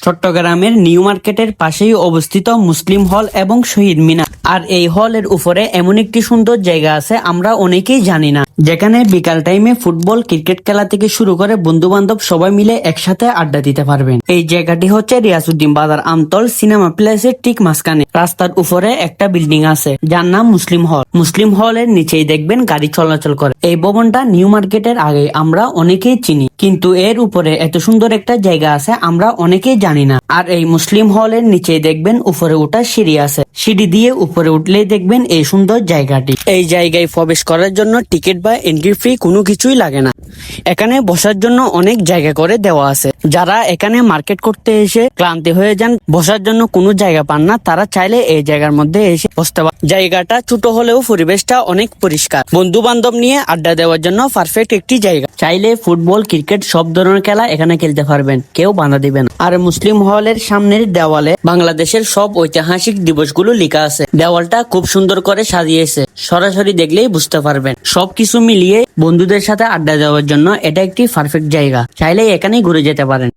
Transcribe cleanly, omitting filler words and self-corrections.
চট্টগ্রামের নিউ মার্কেটের পাশেই অবস্থিত মুসলিম হল এবং শহীদ মিনার। আর এই হলের উপরে এমন একটি সুন্দর জায়গা আছে আমরা অনেকেই জানি না, যেখানে বিকাল টাইমে ফুটবল ক্রিকেট খেলা থেকে শুরু করে বন্ধু বান্ধব সবাই মিলে একসাথে আড্ডা দিতে পারবেন। এই জায়গাটি হচ্ছে রিয়াসউদ্দিন বাজার আমতল সিনেমা প্লেসের ঠিক মাঝখানে। রাস্তার উপরে একটা বিল্ডিং আছে যার নাম মুসলিম হল। মুসলিম হলের নিচেই দেখবেন গাড়ি চলাচল করে। এই ভবনটা নিউ মার্কেটের আগে আমরা অনেকেই চিনি, কিন্তু এর উপরে এত সুন্দর একটা জায়গা আছে আমরা অনেকেই জানি না। আর এই মুসলিম হলের নিচেই দেখবেন উপরে ওঠার সিঁড়ি আছে, সিঁড়ি দিয়ে উপরে উঠলেই দেখবেন এই সুন্দর জায়গাটি। এই জায়গায় প্রবেশ করার জন্য টিকিট বা এন্ট্রি ফি কোনো কিছুই লাগে না। এখানে বসার জন্য অনেক জায়গা করে দেওয়া আছে। যারা এখানে মার্কেট করতে এসে ক্লান্তি হয়ে যান, বসার জন্য কোনো জায়গা পান না, তারা চাইলে এই জায়গার মধ্যে এসে বসতে পারে। জায়গাটা ছোট হলেও পরিবেশটা অনেক পরিষ্কার। বন্ধু বান্ধব নিয়ে আড্ডা দেওয়ার জন্য পারফেক্ট একটি জায়গা। চাইলে ফুটবল ক্রিকেট সব ধরনের খেলা এখানে খেলতে পারবেন, কেউ বাধা দিবে না। আর মুসলিম হলের সামনের দেওয়ালে বাংলাদেশের সব ঐতিহাসিক দিবসগুলো লেখা আছে। দেওয়ালটা খুব সুন্দর করে সাজিয়েছে, সরাসরি দেখলেই বুঝতে পারবেন। সবকিছু মিলিয়ে বন্ধুদের সাথে আড্ডা দেওয়ার জন্য এটা একটি পারফেক্ট জায়গা। চাইলে এখানেই ঘুরে যেতে পারেন।